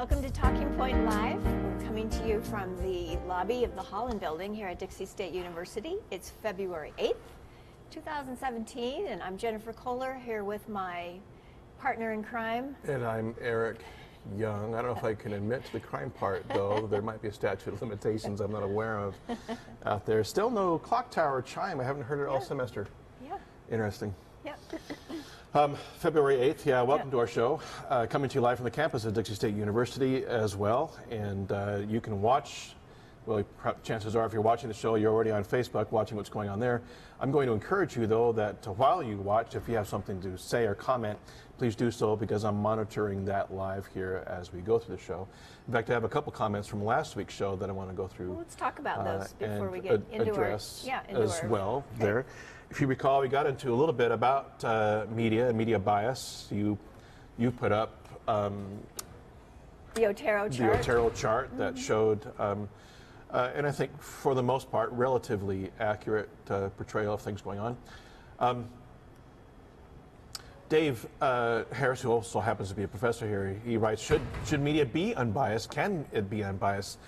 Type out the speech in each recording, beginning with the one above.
Welcome to Talking Point Live. We're coming to you from the lobby of the Holland Building here at Dixie State University. It's February 8th, 2017, and I'm Jennifer Kohler here with my partner in crime. And I'm Eric Young. I don't know if I can admit to the crime part, though. There might be a statute of limitations I'm not aware of out there. Still no clock tower chime. I haven't heard it all semester. Yeah. Interesting. Yep. February 8th, welcome to our show. Coming to you live from the campus of Dixie State University as well. And you can watch, well, chances are if you're watching the show, you're already on Facebook watching what's going on there. I'm going to encourage you, though, that while you watch, if you have something to say or comment, please do so, because I'm monitoring that live here as we go through the show. In fact, I have a couple comments from last week's show that I want to go through. Well, let's talk about those before we get and into address into as well there. If you recall, we got into a little bit about media and media bias. You put up the Otero chart. The Otero chart that showed, and I think for the most part, relatively accurate portrayal of things going on. Dave Harris, who also happens to be a professor here, he writes, should media be unbiased? Can it be unbiased?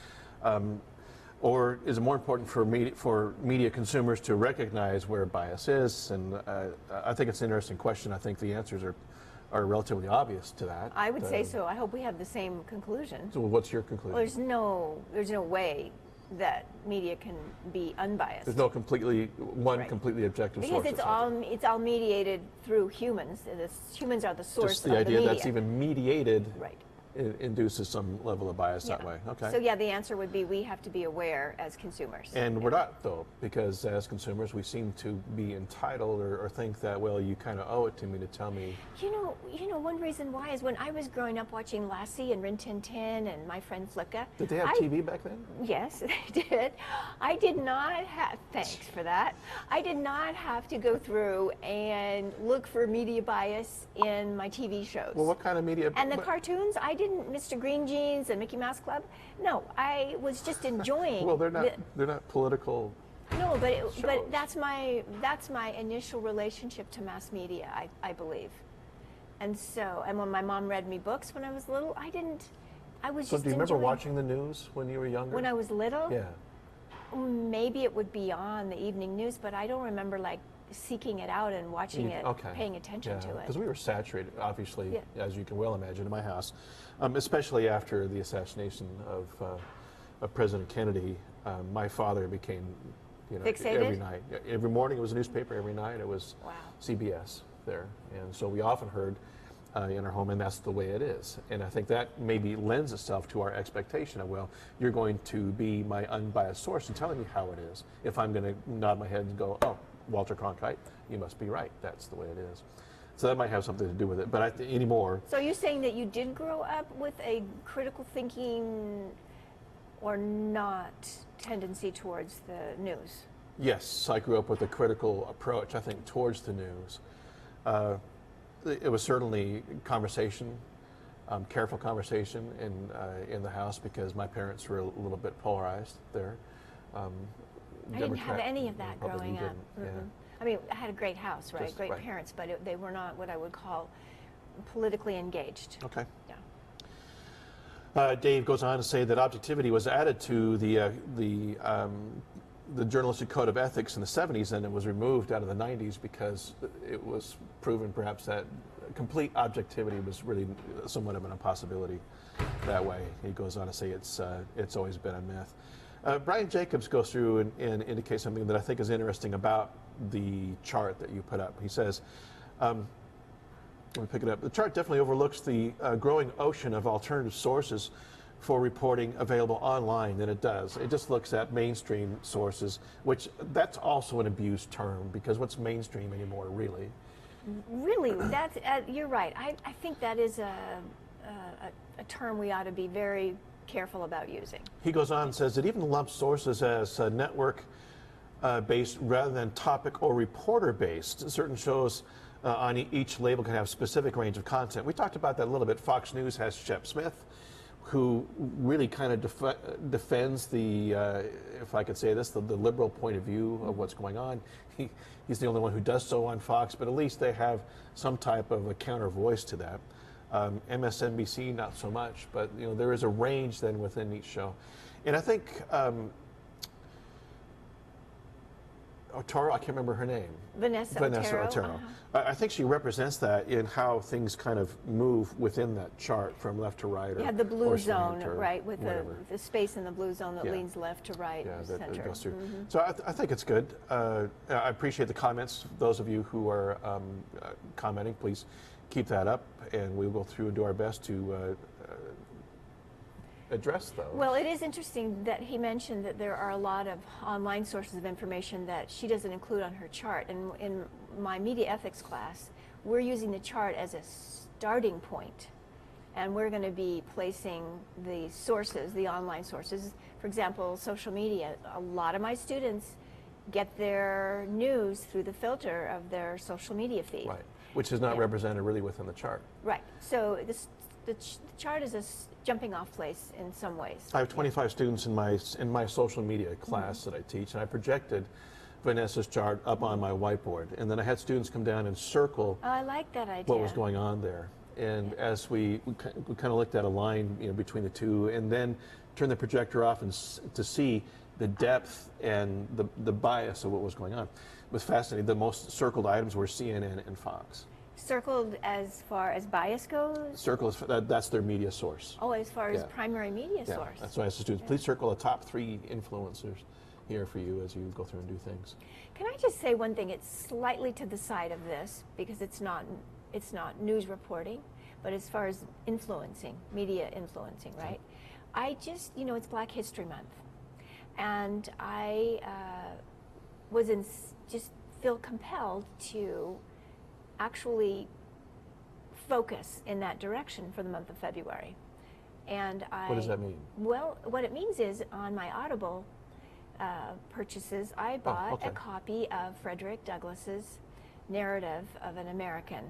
Or is it more important for media consumers to recognize where bias is? And I think it's an interesting question. I think the answers are relatively obvious to that. I would say so. I hope we have the same conclusion. So what's your conclusion? Well, there's no way that media can be unbiased. There's no completely objective source. Because it's all mediated through humans. Humans are the source Just of the media. idea that's even mediated. Right. Induces some level of bias that way. Okay. So yeah, the answer would be we have to be aware as consumers. And we're not, though, because as consumers we seem to be entitled or think that, well, you kind of owe it to me to tell me. You know, one reason why is when I was growing up watching Lassie and Rin Tin Tin and My Friend Flicka. Did they have TV back then? Yes, they did. I did not have, thanks for that, I did not have to go through and look for media bias in my TV shows. Well, what kind of media? And the cartoons, I didn't, Mr. Green Jeans and Mickey Mouse Club. No, I was just enjoying. Well, they're not political. No, but that's my initial relationship to mass media, I believe. And so, and when my mom read me books when I was little, I was just So do you remember watching the news when you were younger? When I was little? Yeah. Maybe it would be on the evening news, but I don't remember like seeking it out and watching it, paying attention to it. Because we were saturated, obviously, as you can well imagine, in my house, especially after the assassination of President Kennedy. My father became, fixated? Every night. Every morning it was a newspaper, every night it was CBS there. And so we often heard in our home, and that's the way it is. And I think that maybe lends itself to our expectation of, well, you're going to be my unbiased source and telling me how it is. If I'm going to nod my head and go, oh, Walter Cronkite, you must be right. That's the way it is. So that might have something to do with it, but anymore. So you're saying that you did grow up with a critical thinking or not tendency towards the news? Yes, I grew up with a critical approach, I think, towards the news. It was certainly conversation, careful conversation in the house, because my parents were a little bit polarized there. I didn't have any of that growing up. Yeah. I mean, I had a great house, right? Great parents, but they were not what I would call politically engaged. Okay. Yeah. Dave goes on to say that objectivity was added to the journalistic code of ethics in the 70s, and it was removed out of the 90s because it was proven perhaps that complete objectivity was really somewhat of an impossibility that way. He goes on to say it's always been a myth. Brian Jacobs goes through and indicates something that I think is interesting about the chart that you put up. He says, let me pick it up. The chart definitely overlooks the growing ocean of alternative sources for reporting available online than it does. It just looks at mainstream sources, which that's also an abused term, because what's mainstream anymore, really? Really, that's, you're right. I think that is a term we ought to be very careful about using. He goes on and says it even lumps sources as network based rather than topic or reporter based. Certain shows on each label can have a specific range of content. We talked about that a little bit. Fox News has Shep Smith, who really kind of defends the, if I could say this, the liberal point of view of what's going on. He's the only one who does so on Fox, but at least they have some type of a counter voice to that. MSNBC, not so much, but you know, there is a range then within each show. And I think Otero, I can't remember her name. Vanessa Otero. Otero. I think she represents that in how things kind of move within that chart from left to right. You have the blue or zone, slant or right, with whatever. the space in the blue zone that Yeah. leans left to right, Yeah, center. that goes through. So I think it's good. I appreciate the comments. Those of you who are commenting, please keep that up, and we will go through and do our best to address those. Well, it is interesting that he mentioned that there are a lot of online sources of information that she doesn't include on her chart. And in my media ethics class, we're using the chart as a starting point. And we're going to be placing the sources, the online sources. For example, social media. A lot of my students get their news through the filter of their social media feed. Right, which is not represented really within the chart. Right. So the chart is a jumping off place in some ways. I have 25 students in my social media class that I teach, and I projected Vanessa's chart up on my whiteboard, and then I had students come down and circle Oh, I like that idea. what was going on there. And as we kind of looked at a line, you know, between the two, and then turned the projector off and to see the depth and the bias of what was going on. It was fascinating. The most circled items were CNN and Fox. Circled as far as bias goes? Circle is that's their media source. Oh, as far as Yeah. primary media Yeah, source. that's why I asked the students, please circle the top 3 influencers here for you as you go through and do things. Can I just say one thing? It's slightly to the side of this because it's not news reporting, but as far as influencing, media influencing, right? I just, you know, it's Black History Month, and I just feel compelled to actually focus in that direction for the month of February. And What does that mean? Well, what it means is on my Audible purchases, I bought okay. a copy of Frederick Douglass's Narrative of an American.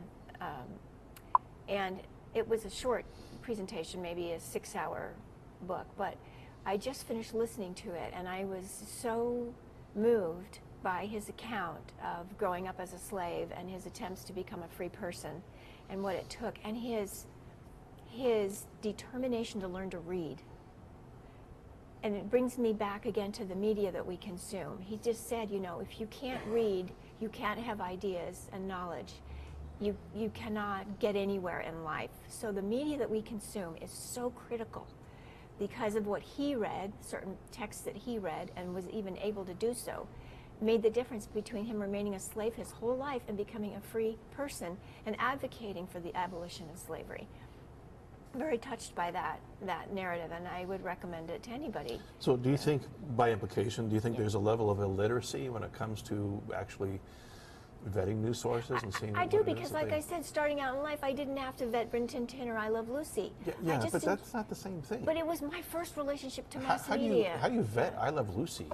And it was a short presentation, maybe a 6-hour book, but I just finished listening to it, and I was so moved by his account of growing up as a slave and his attempts to become a free person and what it took, and his determination to learn to read. And it brings me back again to the media that we consume. He just said, you know, if you can't read, you can't have ideas and knowledge. You cannot get anywhere in life. So the media that we consume is so critical because of what he read, certain texts that he read and was even able to do so, made the difference between him remaining a slave his whole life and becoming a free person and advocating for the abolition of slavery. Very touched by that narrative, and I would recommend it to anybody. So do you think, by implication, do you think there's a level of illiteracy when it comes to actually vetting news sources and seeing I what do, it is because that like they- I said, starting out in life, I didn't have to vet Brenton Tin or I Love Lucy. Yeah, I just but didn't- that's not the same thing. But it was my first relationship to mass how do media. you vet I Love Lucy?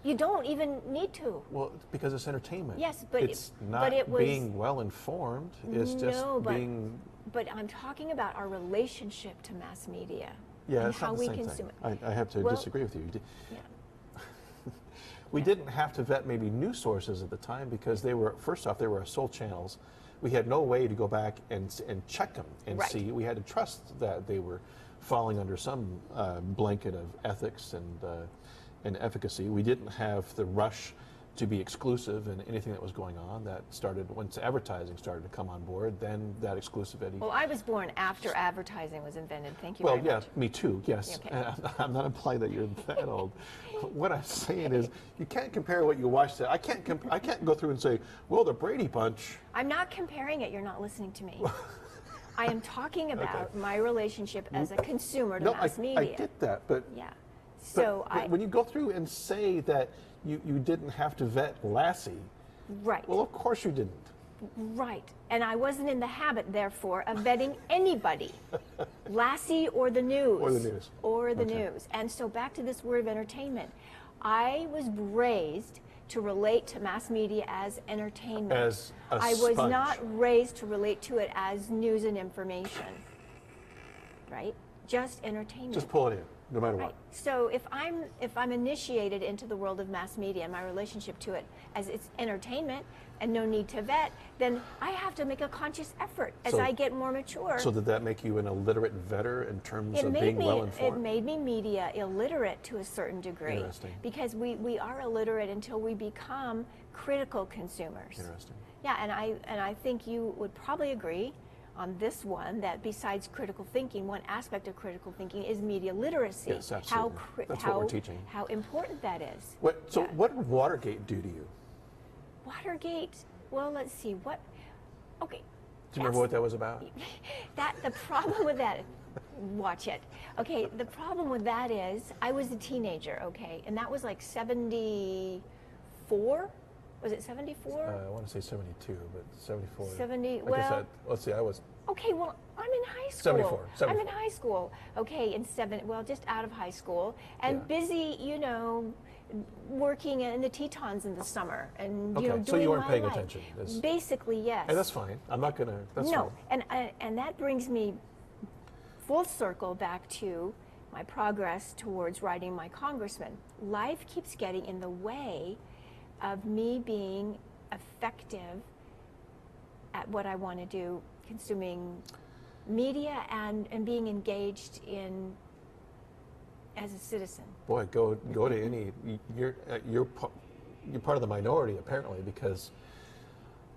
You don't even need to. Well, because it's entertainment. Yes, but it's not but it was, being well informed. It's just no, but, being. But I'm talking about our relationship to mass media. Yeah, and it's how not the we same consume thing. it. I have to Well, disagree with you. Yeah. We didn't have to vet maybe news sources at the time because they were, first off, they were sold channels. We had no way to go back and check them and Right. see. We had to trust that they were falling under some blanket of ethics and efficacy. We didn't have the rush to be exclusive in anything that was going on. That started once advertising started to come on board. Then that exclusivity. Well, I was born after advertising was invented. Thank you Well, very yeah, much. me too. Yes, Okay. I'm not implying that you're that old. What I'm saying is, you can't compare what you watched. I can't go through and say, well, the Brady Bunch. I'm not comparing it. You're not listening to me. I am talking about my relationship as a consumer to No, mass media. I get that, but Yeah. So but when you go through and say that you didn't have to vet Lassie, right. well, of course you didn't. Right. And I wasn't in the habit, therefore, of vetting anybody. Lassie or the news. Or the news. Or the Okay. news. And so back to this word of entertainment. I was raised to relate to mass media as entertainment. As a I was sponge. not raised to relate to it as news and information. Right? Just entertainment. Just pull it in. no matter Right. what. So if I'm initiated into the world of mass media and my relationship to it as it's entertainment and no need to vet, then I have to make a conscious effort as So- I get more mature. So did that make you an illiterate vetter in terms of being well informed? It made me media illiterate to a certain degree. Interesting. Because we are illiterate until we become critical consumers. Interesting. Yeah, and I think you would probably agree on this one that besides critical thinking, one aspect of critical thinking is media literacy. Yes, absolutely. That's what we're teaching. How important that is. So Yeah. what did Watergate do to you? Watergate. Well, let's see what. Okay. Do you remember what that was about? The problem with that, watch it. Okay, the problem with that is I was a teenager, okay, and that was like 74? Was it 74? I want to say 72, but 74. 70, I well- guess let's see, I was Okay, well, I'm in high school. 74, I'm 74. in high school. Okay, just out of high school and Yeah. busy, working in the Tetons in the summer and Okay, doing so you weren't my paying life. attention. Basically, yes. Hey, that's fine. I'm not gonna. That's No, fine. and that brings me full circle back to my progress towards writing my congressman. Life keeps getting in the way of me being effective at what I want to do, consuming media and being engaged in as a citizen. Boy, go to any. You're part of the minority apparently, because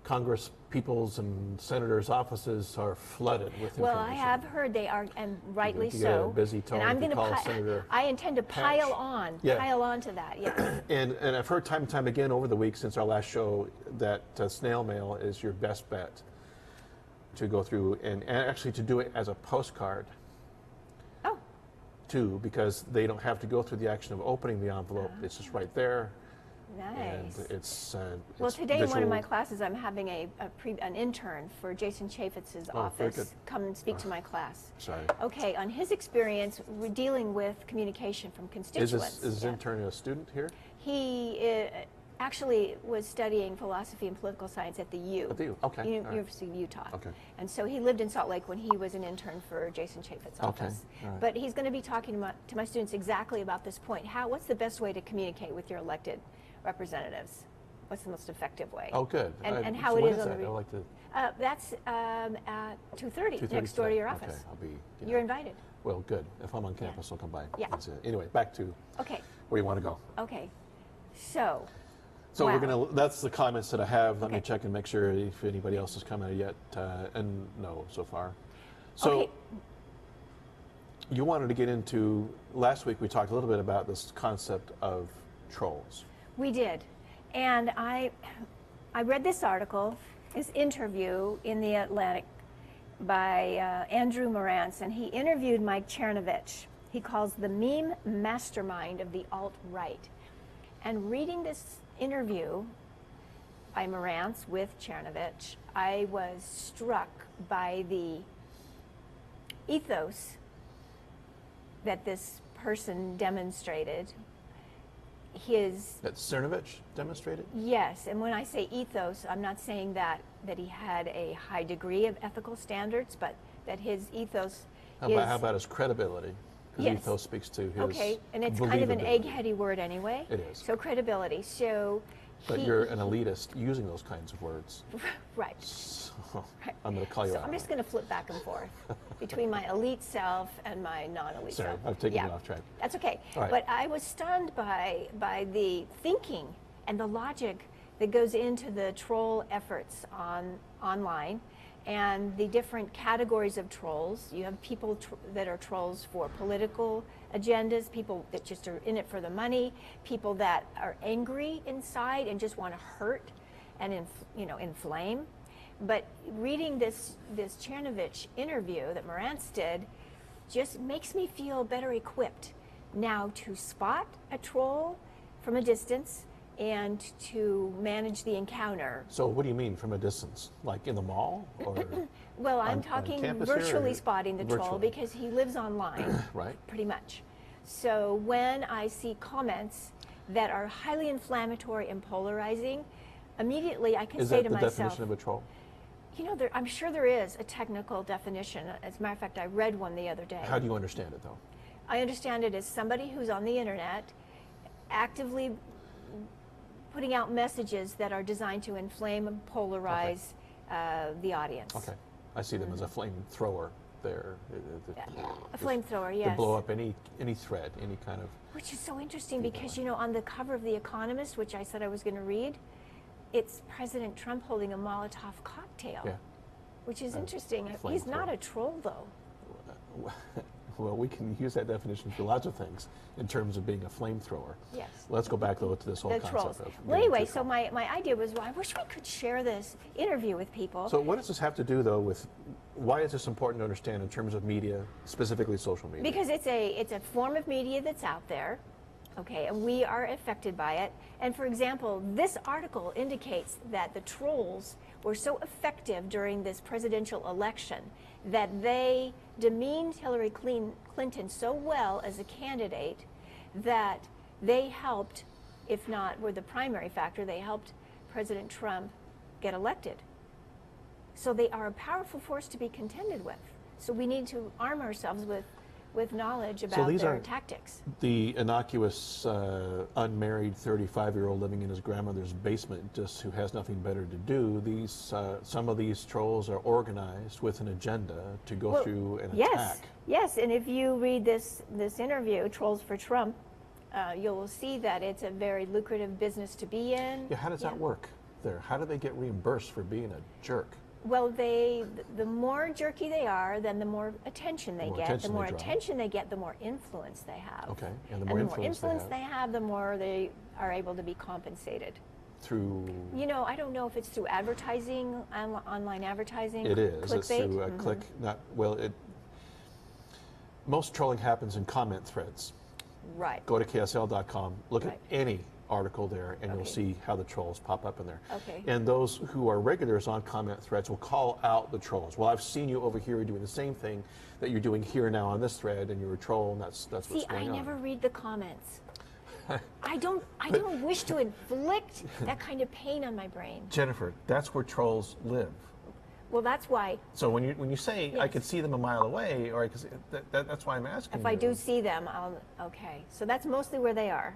Congress people's and senators' offices are flooded with Well, information. I have heard they are, and rightly You got a so. busy tone and I'm to gonna call Senator I intend to Patch. pile on to that. Yes. And I've heard time and time again over the week since our last show that snail mail is your best bet to go through and actually to do it as a postcard Oh, too, because they don't have to go through the action of opening the envelope. It's just right there, nice. and it's Well, it's today in one of my visual. classes, I'm having an intern for Jason Chaffetz's Oh, very office good. come and speak to my class. Sorry. Okay, on his experience, we're dealing with communication from Is constituents. this Yeah. intern a student here? He actually was studying philosophy and political science at the U. At the U, okay, all right. University of Utah. Okay. And so he lived in Salt Lake when he was an intern for Jason Chaffetz's Okay, office. all right. But he's going to be talking to my students exactly about this point. What's the best way to communicate with your elected representatives? What's the most effective way? Oh, good. And So how it when is on that? the I'd like to. that's at 2:30 2:30 next door to your today. office. Okay, I'll be. You're invited. Well, good. If I'm on campus, I'll come by. Yeah. That's it. Anyway, back to Okay. where you want to go. Okay. So. So Wow. we're gonna. That's the comments that I have. Let me Okay. check and make sure if anybody else has commented yet. And no, so far. So Okay. you wanted to get into. Last week we talked a little bit about this concept of trolls. We did. And I read this article, this interview in The Atlantic by Andrew Morantz, and he interviewed Mike Chernovich. He calls the meme mastermind of the alt-right. And reading this interview by Morantz with Chernovich, I was struck by the ethos that this person demonstrated. That Cernovich demonstrated. Yes, and when I say ethos, I'm not saying that he had a high degree of ethical standards, but that his ethos How is... about his credibility? Because Yes. ethos speaks to his. Okay, and it's kind of an believability. egg-heady word anyway. It is. So credibility. So But you're an elitist using those kinds of words. right. So I'm going to call you So out. I'm just going to flip back and forth between my elite self and my non-elite Sorry, self. I've taken Yeah. you off track. That's okay. All right. But I was stunned by the thinking and the logic that goes into the troll efforts online and the different categories of trolls. You have people that are trolls for political agendas, people that just are in it for the money, people that are angry inside and just want to hurt and inflame. But reading this Chernovich interview that Morantz did just makes me feel better equipped now to spot a troll from a distance and to manage the encounter. So what do you mean from a distance? Like in the mall? Or Well, I'm on talking campus here, virtually or spotting the troll virtually? because he lives online, Right. pretty much. So when I see comments that are highly inflammatory and polarizing, immediately I can Is say that to the myself, definition of a troll? I'm sure there is a technical definition. As a matter of fact, I read one the other day. How do you understand it though? I understand it as somebody who's on the internet actively putting out messages that are designed to inflame and polarize the audience. Okay. I see them as a flamethrower there. A flamethrower, To yes. blow up any thread, any kind of... Which is so interesting because, you know, on the cover of The Economist, which I said I was going to read, it's President Trump holding a Molotov cocktail, Yeah. which is interesting. He's flamethrower. not a troll, though. Well, we can use that definition for lots of things in terms of being a flamethrower. Yes. Let's go back, though, to this whole The concept trolls. of... Well, being anyway, too so troll. my idea was, well, I wish we could share this interview with people. So what does this have to do, though, with... Why is this important to understand in terms of media, specifically social media? Because it's a form of media that's out there, okay, and we are affected by it. And for example, this article indicates that the trolls were so effective during this presidential election that they demeaned Hillary Clinton so well as a candidate that they helped, if not were the primary factor, they helped President Trump get elected. So they are a powerful force to be contended with. So we need to arm ourselves with knowledge about these their are- tactics. The innocuous, unmarried 35-year-old living in his grandmother's basement, just who has nothing better to do. These, some of these trolls are organized with an agenda to go through an attack. Yes, and if you read this interview, Trolls for Trump, you'll see that it's a very lucrative business to be in. Yeah, how does that work there? How do they get reimbursed for being a jerk? Well, the more jerky they are, then the more attention they get. The more attention they get, the more influence they have. Okay, and the more influence they have, the more they are able to be compensated. Through... You know, I don't know if it's through advertising, online advertising. It is. It's Clickbait. through a click. Not well. Most trolling happens in comment threads. Right. Go to ksl.com. Look Right. at any article there, and you'll Okay. see how the trolls pop up in there. Okay. And those who are regulars on comment threads will call out the trolls. Well, I've seen you over here doing the same thing that you're doing here now on this thread, and you're a troll, and that's what's See, going I on. never read the comments. I don't wish to inflict that kind of pain on my brain. Jennifer, that's where trolls live. Well, that's why So when you say I Yes. could see them a mile away, or I could see, that's why I'm asking. if I do see them, okay. So that's mostly where they are,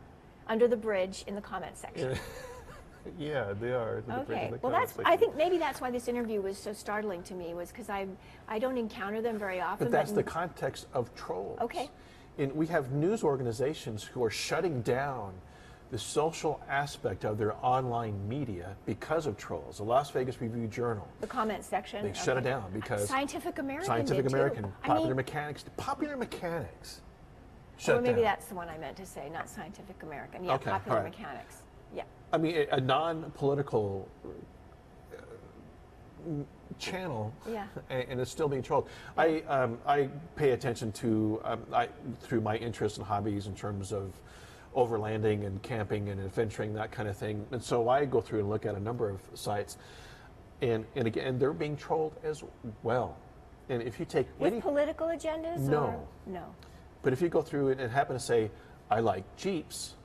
under the bridge in the comment section. Yeah, they are. Okay. Well, I think maybe that's why this interview was so startling to me, was because I don't encounter them very often. But that's the context of trolls. Okay. And we have news organizations who are shutting down the social aspect of their online media because of trolls. The Las Vegas Review-Journal, the comment section. they shut it down because Scientific American. Scientific did too. American, I Popular mean, Mechanics shut or maybe down. that's the one I meant to say, not Scientific American. Yeah, Okay, Popular all right. Mechanics. Yeah. I mean, a non-political channel, Yeah. and it's still being trolled. I pay attention to, through my interests and hobbies in terms of overlanding and camping and adventuring, that kind of thing. And so I go through and look at a number of sites, and again, they're being trolled as well. And if you take With political agendas? No. Or? No. but if you go through it and happen to say, I like Jeeps,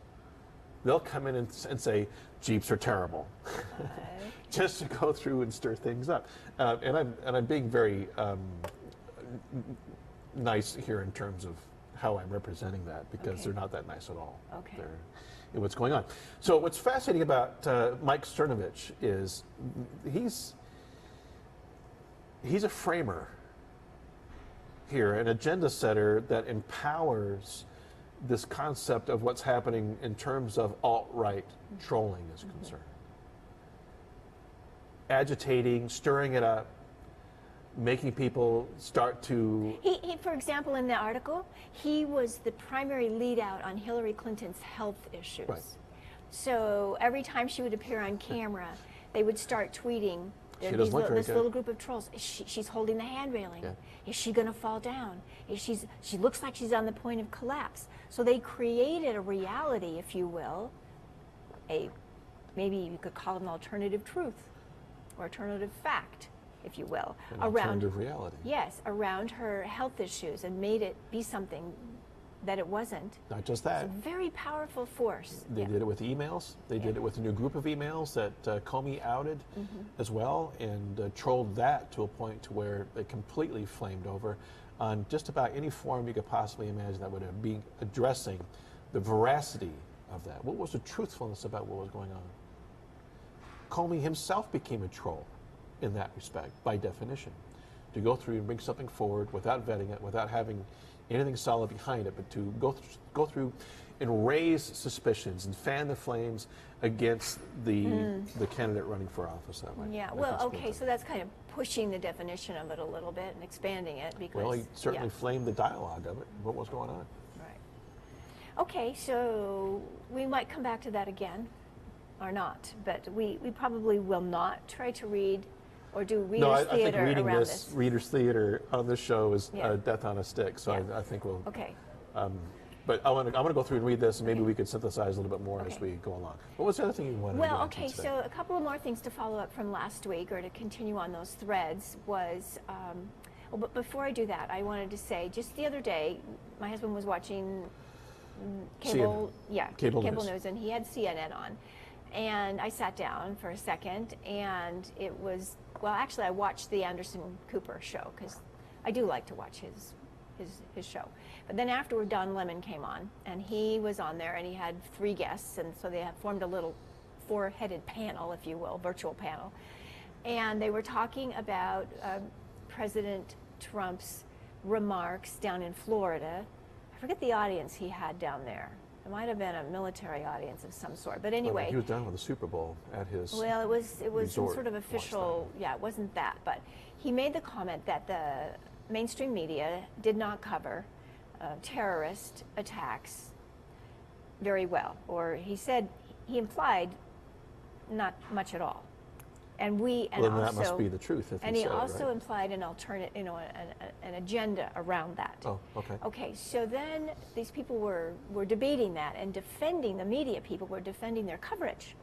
they'll come in and say, Jeeps are terrible. Just to go through and stir things up. And I'm being very nice here in terms of how I'm representing that, because Okay. they're not that nice at all. Okay. They're, in what's going on. So what's fascinating about Mike Cernovich is he's a framer here, an agenda setter that empowers this concept of what's happening in terms of alt-right trolling is concerned. Agitating, stirring it up, making people start to... He, for example, in the article, he was the primary lead out on Hillary Clinton's health issues. Right. So every time she would appear on camera, they would start tweeting. She doesn't look very This good. little group of trolls. She's holding the hand railing. Yeah. Is she going to fall down? She looks like she's on the point of collapse. So they created a reality, if you will, maybe you could call it an alternative truth or alternative fact, if you will, An alternative reality. Yes, around her health issues, and made it be something that it wasn't. Not just It's that. a very powerful force. They Yeah. did it with emails. They did it with a new group of emails that Comey outed as well, and trolled that to a point to where they completely flamed over. on just about any forum you could possibly imagine that would have been addressing the veracity of that. What was the truthfulness about what was going on? Comey himself became a troll in that respect, by definition. To go through and bring something forward without vetting it, without having anything solid behind it, but to go through and raise suspicions and fan the flames against the candidate running for office that way. Yeah, well, okay, so that's kind of pushing the definition of it a little bit and expanding it because... Well, he certainly flamed the dialogue of it, what was going on. Right. Okay, so we might come back to that again, or not, but we probably will not try to read or do readers' I think theater reading around this readers' theater on this show is death on a stick, so I think we'll... Okay. But I want to go through and read this, and maybe we could synthesize a little bit more as we go along. What was the other thing you wanted to Well, get okay, into today? so a couple of more things to follow up from last week, or to continue on those threads, was, but before I do that, I wanted to say, just the other day, my husband was watching cable news, and he had CNN on. And I sat down for a second, and it was, well, actually, I watched the Anderson Cooper show, because I do like to watch his show. But then afterward, Don Lemon came on, and he was on there, and he had 3 guests, and so they had formed a little 4-headed panel, if you will, virtual panel. And they were talking about President Trump's remarks down in Florida. I forget the audience he had down there. It might have been a military audience of some sort, but anyway. He was down with the Super Bowl at his Well, it was some sort of official, it wasn't that, but he made the comment that the mainstream media did not cover terrorist attacks very well, or he implied not much at all. And that must be the truth. And he also implied an alternate, an agenda around that. Oh, okay. Okay, so then these people were debating that and defending, the media people were defending their coverage.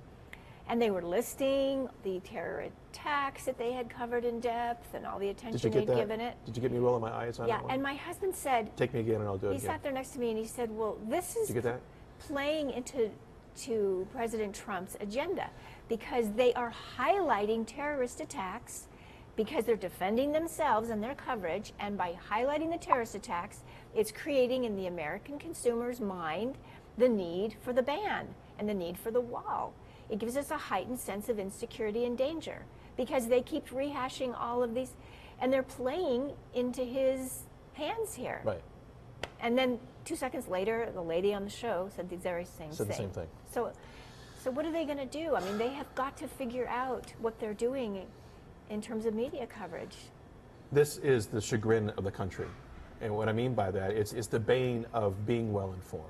And they were listing the terror attacks that they had covered in depth and all the attention they'd given it. Did you get me rolling my eyes on that one? And my husband said... Take me again and I'll do it again. He sat there next to me and he said, well, this is Did you get that? playing into President Trump's agenda, because they are highlighting terrorist attacks because they're defending themselves and their coverage, and by highlighting the terrorist attacks, it's creating in the American consumer's mind the need for the ban and the need for the wall. It gives us a heightened sense of insecurity and danger because they keep rehashing all of these, and they're playing into his hands here. Right. And then 2 seconds later, the lady on the show said the very same thing. Said the same thing. So what are they going to do? I mean, they have got to figure out what they're doing in terms of media coverage. This is the chagrin of the country. And what I mean by that, it's the bane of being well informed.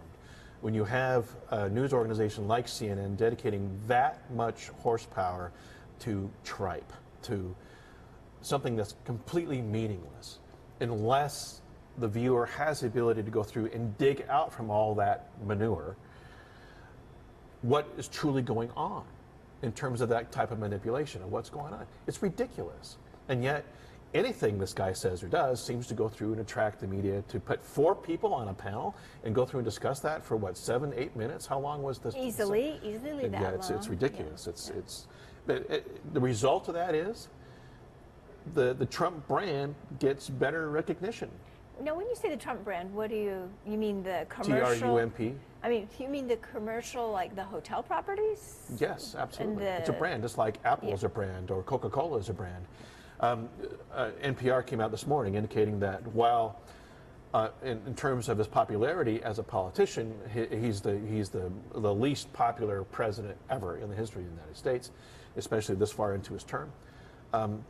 When you have a news organization like CNN dedicating that much horsepower to tripe, to something that's completely meaningless, unless the viewer has the ability to go through and dig out from all that manure what is truly going on in terms of that type of manipulation of what's going on. It's ridiculous. And yet, anything this guy says or does seems to go through and attract the media to put 4 people on a panel and go through and discuss that for what, 7, 8 minutes? How long was this? Easily that long. It's ridiculous. But the result of that is the Trump brand gets better recognition. Now, when you say the Trump brand, what do you mean the commercial? TRUMP. I mean, you mean the commercial, like the hotel properties? Yes, absolutely. It's a brand, just like Apple is a brand or Coca-Cola is a brand. NPR came out this morning indicating that while in terms of his popularity as a politician, he's the least popular president ever in the history of the United States, especially this far into his term.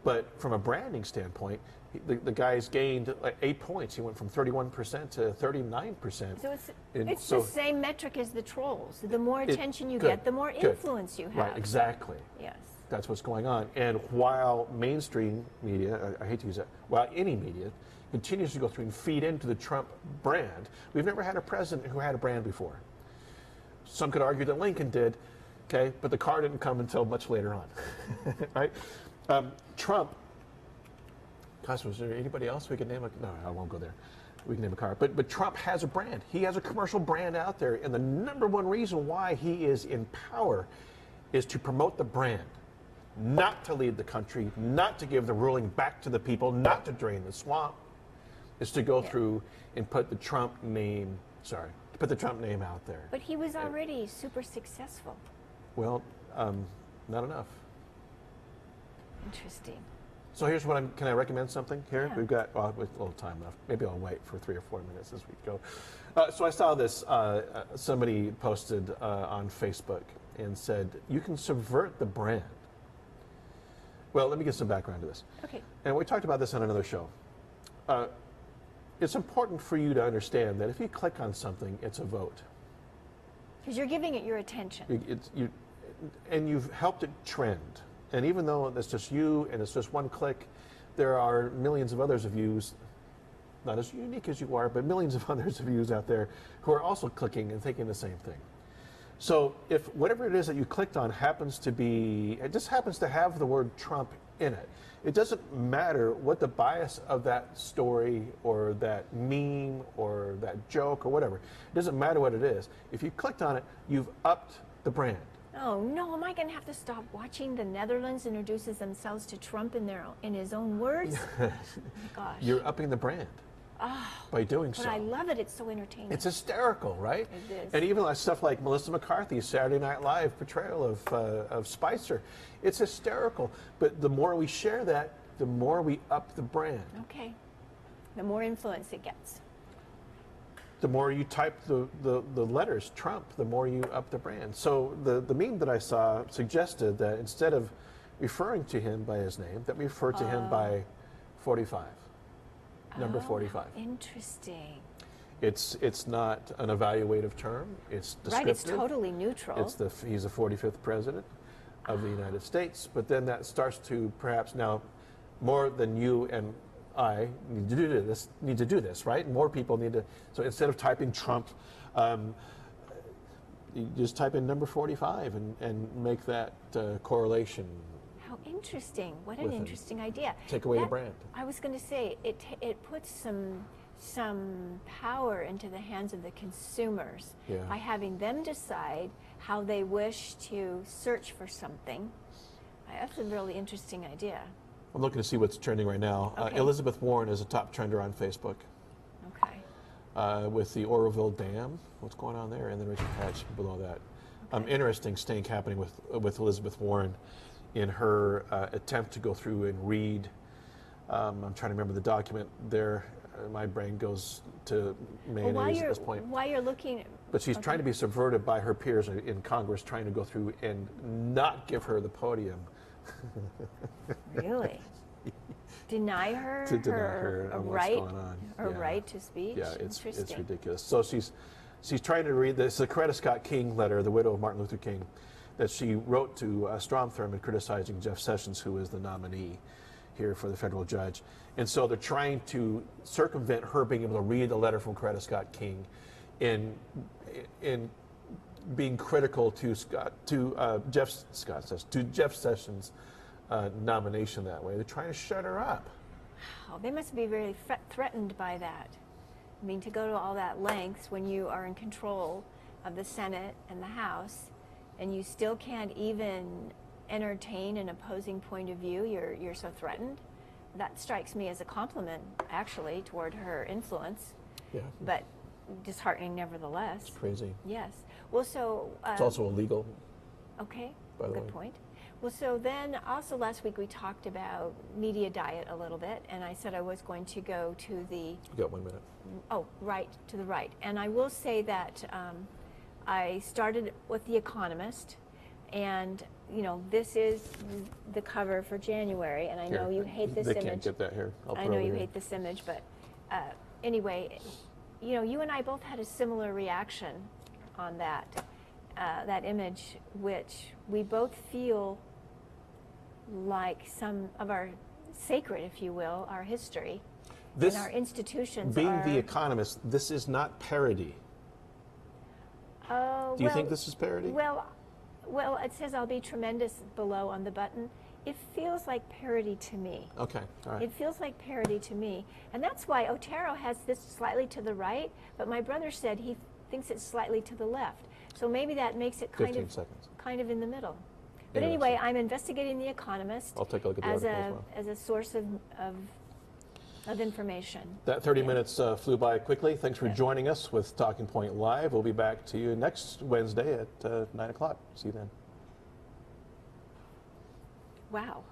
But from a branding standpoint, the guy's gained 8 points. He went from 31% to 39%. So it's the same metric as the trolls. The more attention you get, the more influence you have. Right, exactly. Yes. That's what's going on. And while mainstream media, I hate to use that, while any media continues to go through and feed into the Trump brand, we've never had a president who had a brand before. Some could argue that Lincoln did, okay, but the car didn't come until much later on, right? Trump, gosh, was there anybody else we could name? No, I won't go there. We can name a car. But Trump has a brand. He has a commercial brand out there. And the number one reason why he is in power is to promote the brand, not to lead the country, not to give the ruling back to the people, not to drain the swamp. is to go through and put the Trump name, put the Trump name out there. But he was already super successful. Well, not enough. Interesting. So here's what can I recommend something here? Yeah. We've got, with a little time left. Maybe I'll wait for 3 or 4 minutes as we go. So I saw this, somebody posted on Facebook and said, you can subvert the brand. Well, let me get some background to this. Okay. And we talked about this on another show. It's important for you to understand that if you click on something, it's a vote. Because you're giving it your attention. And you've helped it trend. And even though it's just you and it's just one click, there are millions of others of yous, not as unique as you are, but millions of others of yous out there who are also clicking and thinking the same thing. So if whatever it is that you clicked on happens to be, it just happens to have the word Trump in it, it doesn't matter what the bias of that story or that meme or that joke or whatever. It doesn't matter what it is. If you clicked on it, you've upped the brand. Oh no, am I going to have to stop watching the Netherlands introduces themselves to Trump in his own words? Oh my gosh. You're upping the brand by doing so. But I love it. It's so entertaining. It's hysterical, right? It is. And even like stuff like Melissa McCarthy's Saturday Night Live portrayal of Spicer, it's hysterical. But the more we share that, the more we up the brand. Okay. The more influence it gets. The more you type the letters Trump, the more you up the brand. So the meme that I saw suggested that instead of referring to him by his name, that we refer to him by 45, number 45. Interesting. It's not an evaluative term. It's descriptive. Right, it's totally neutral. He's the 45th president of the United States. But then that starts to perhaps now more than you and I need to do this, right? More people need to. So instead of typing Trump, you just type in number 45 and make that correlation. How interesting! What an interesting idea. Take away the brand. I was going to say it puts some power into the hands of the consumers by having them decide how they wish to search for something. That's a really interesting idea. I'm looking to see what's trending right now. Okay. Elizabeth Warren is a top trender on Facebook. Okay. With the Oroville Dam, what's going on there, and then there's a patch below that. Okay. Interesting thing happening with Elizabeth Warren in her attempt to go through and read. I'm trying to remember the document there. My brain goes to mayonnaise at this point. While you're looking, but she's trying to be subverted by her peers in Congress, trying to go through and not give her the podium. Really? Deny her to deny her a what's right, going on. right to speech? Yeah, it's ridiculous. So she's trying to read this, the Coretta Scott King letter, the widow of Martin Luther King, that she wrote to Strom Thurmond criticizing Jeff Sessions, who is the nominee here for the federal judge. And so they're trying to circumvent her being able to read the letter from Coretta Scott King in being critical to Jeff Sessions' nomination that way. They're trying to shut her up. Oh, they must be very threatened by that. I mean, to go to all that lengths when you are in control of the Senate and the House, and you still can't even entertain an opposing point of view, you're so threatened. That strikes me as a compliment, actually, toward her influence. Yeah. But disheartening nevertheless. It's crazy. Yes. Well, so... it's also illegal. Okay, by the way. good point. Well, so then also last week we talked about media diet a little bit, and I said I was going to go to the... You got 1 minute. Oh, right, to the right. And I will say that I started with The Economist, and, you know, this is the cover for January, and I know you hate this image. They can't get that here. I know you hate this image, but anyway, you know, you and I both had a similar reaction on that image, which we both feel like some of our sacred, if you will, our history and our institutions being The Economist, this is not parody. Oh, do you think this is parody? Well, it says I'll be tremendous below on the button. It feels like parody to me. Okay, all right. It feels like parody to me. And that's why Otero has this slightly to the right, but my brother said he thinks it's slightly to the left. So maybe that makes it kind of in the middle. But anyway, I'm investigating The Economist. I'll take a look at the article as well. As a source of of information. That 30 minutes flew by quickly. Thanks for Yeah. joining us with Talking Point Live. We'll be back to you next Wednesday at 9 o'clock. See you then. Wow.